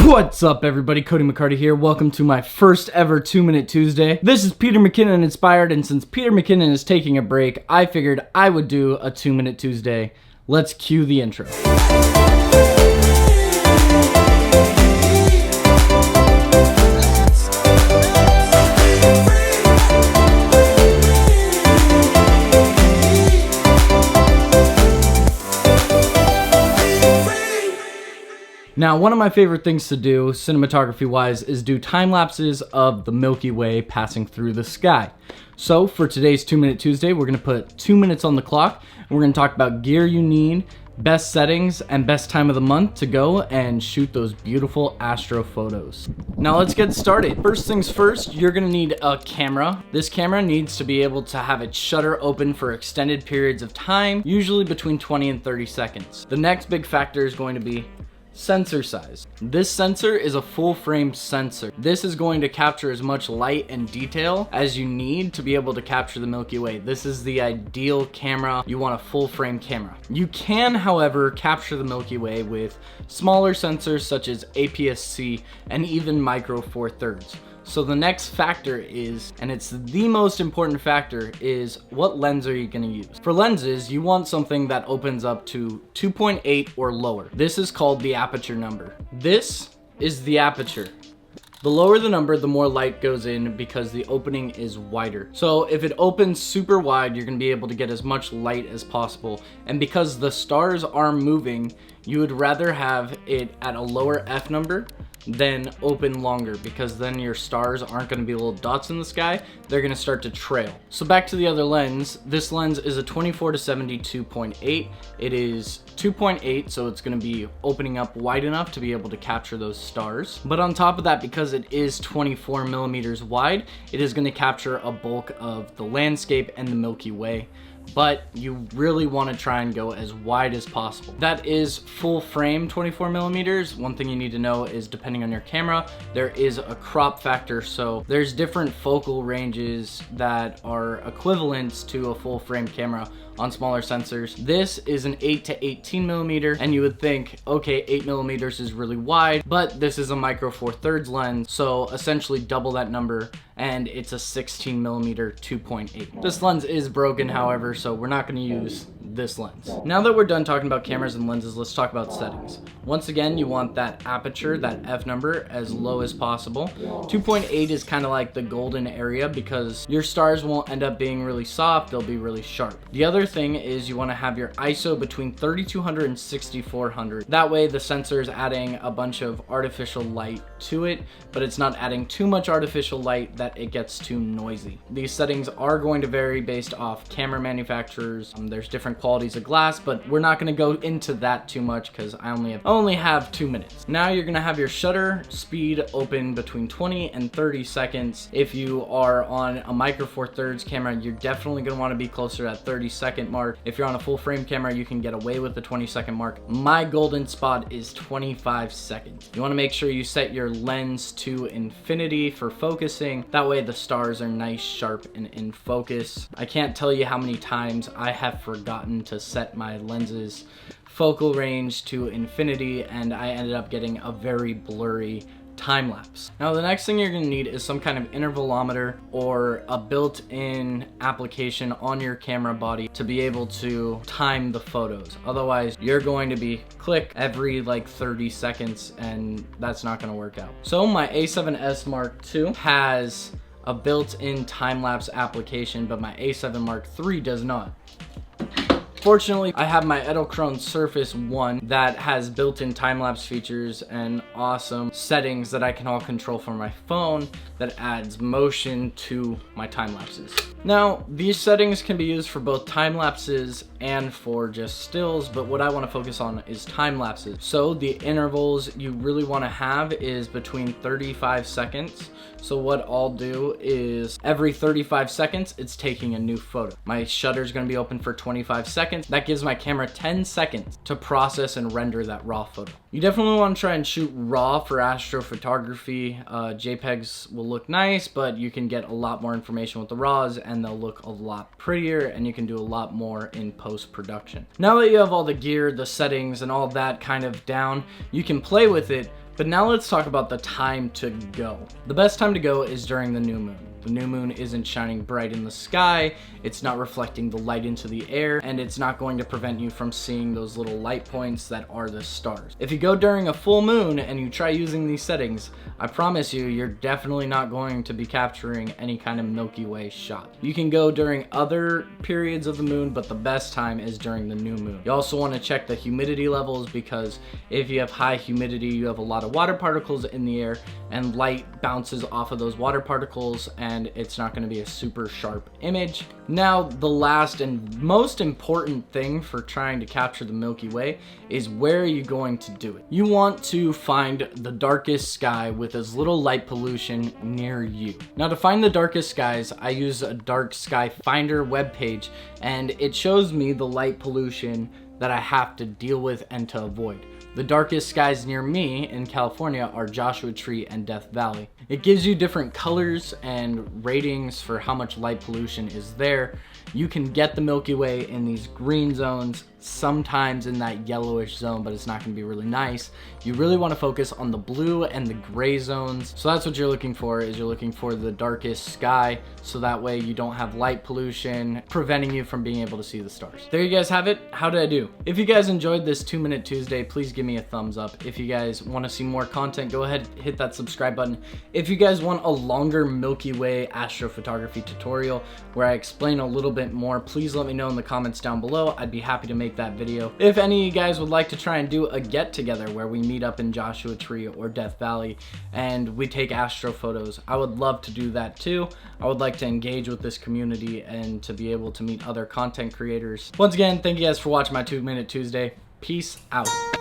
What's up everybody, Cody McCarty here. Welcome to my first ever 2-Minute Tuesday. This is Peter Mckinnon inspired, and since Peter Mckinnon is taking a break, I figured I would do a 2-Minute Tuesday. Let's cue the intro. Now, one of my favorite things to do, cinematography-wise, is do time lapses of the Milky Way passing through the sky. So, for today's 2-Minute Tuesday, we're going to put 2 minutes on the clock, and we're going to talk about gear you need, best settings, and best time of the month to go and shoot those beautiful astro photos. Now, let's get started. First things first, you're going to need a camera. This camera needs to be able to have its shutter open for extended periods of time, usually between 20 and 30 seconds. The next big factor is going to be sensor size. This sensor is a full frame sensor. This is going to capture as much light and detail as you need to be able to capture the Milky Way. This is the ideal camera. You want a full frame camera. You can, however, capture the Milky Way with smaller sensors such as APS-C and even micro four thirds. So the next factor is, and it's the most important factor, is what lens are you going to use? For lenses, you want something that opens up to 2.8 or lower. This is called the aperture number. This is the aperture. The lower the number, the more light goes in because the opening is wider. So if it opens super wide, you're going to be able to get as much light as possible. And because the stars are moving, you would rather have it at a lower F number than open longer, because then your stars aren't going to be little dots in the sky, they're going to start to trail. So back to the other lens. This lens is a 24-70 2.8. It is 2.8, so it's going to be opening up wide enough to be able to capture those stars. But on top of that, because it is 24 millimeters wide, it is going to capture a bulk of the landscape and the Milky Way. But you really want to try and go as wide as possible. That is full frame 24 millimeters. One thing you need to know is, depending on your camera, there is a crop factor. So there's different focal ranges that are equivalent to a full frame camera on smaller sensors. This is an 8 to 18 millimeter, and you would think, okay, 8 millimeters is really wide, but this is a micro four thirds lens, so essentially double that number, and it's a 16 millimeter 2.8. This lens is broken, however, so we're not going to use this lens. Now that we're done talking about cameras and lenses, let's talk about settings. Once again, you want that aperture, that F number, as low as possible. 2.8 is kind of like the golden area because your stars won't end up being really soft, they'll be really sharp. The other thing is you want to have your ISO between 3200 and 6400. That way the sensor is adding a bunch of artificial light to it, but it's not adding too much artificial light that it gets too noisy. These settings are going to vary based off camera manufacturers. There's different qualities of glass, but we're not going to go into that too much because I only have 2 minutes. Now you're going to have your shutter speed open between 20 and 30 seconds. If you are on a micro four thirds camera, you're definitely going to want to be closer to that 30-second mark. If you're on a full frame camera, you can get away with the 20-second mark. My golden spot is 25 seconds. You want to make sure you set your lens to infinity for focusing. That way the stars are nice, sharp, and in focus. I can't tell you how many times I have forgotten to set my lenses focal range to infinity, and I ended up getting a very blurry time lapse. Now the next thing you're going to need is some kind of intervalometer or a built-in application on your camera body to be able to time the photos. Otherwise you're going to be click every like 30 seconds, and that's not going to work out. So my A7S Mark II has a built-in time-lapse application, but my A7 Mark III does not. Fortunately, I have my Edelkrone Surface 1 that has built-in time-lapse features and awesome settings that I can all control from my phone that adds motion to my time lapses. Now, these settings can be used for both time lapses and for just stills, but what I want to focus on is time lapses. So the intervals you really want to have is between 35 seconds. So what I'll do is every 35 seconds, it's taking a new photo. My shutter is going to be open for 25 seconds. That gives my camera 10 seconds to process and render that raw photo. You definitely want to try and shoot raw for astrophotography. JPEGs will look nice, but you can get a lot more information with the RAWs and they'll look a lot prettier, and you can do a lot more in post-production. Now that you have all the gear, the settings, and all that kind of down, you can play with it, But now let's talk about the time to go. The best time to go is during the new moon. The new moon isn't shining bright in the sky, it's not reflecting the light into the air, and it's not going to prevent you from seeing those little light points that are the stars. If you go during a full moon and you try using these settings, I promise you, you're definitely not going to be capturing any kind of Milky Way shot. You can go during other periods of the moon, but the best time is during the new moon. You also want to check the humidity levels, because if you have high humidity, you have a lot of water particles in the air, and light bounces off of those water particles, and it's not going to be a super sharp image. Now, the last and most important thing for trying to capture the Milky Way is where are you going to do it. You want to find the darkest sky with as little light pollution near you. Now, to find the darkest skies, I use a dark sky finder webpage, and it shows me the light pollution that I have to deal with and to avoid. The darkest skies near me in California are Joshua Tree and Death Valley. It gives you different colors and ratings for how much light pollution is there. You can get the Milky Way in these green zones, sometimes in that yellowish zone, but it's not going to be really nice. You really want to focus on the blue and the gray zones. So that's what you're looking for, is you're looking for the darkest sky, so that way you don't have light pollution preventing you from being able to see the stars. There you guys have it. How did I do? If you guys enjoyed this 2-Minute Tuesday, please give me a thumbs up. If you guys want to see more content, go ahead, hit that subscribe button. If you guys want a longer Milky Way astrophotography tutorial where I explain a little bit more, please let me know in the comments down below. I'd be happy to make that video. If any of you guys would like to try and do a get together where we meet up in Joshua Tree or Death Valley and we take astro photos, I would love to do that too. I would like to engage with this community and to be able to meet other content creators. Once again, thank you guys for watching my 2-Minute Tuesday. Peace out.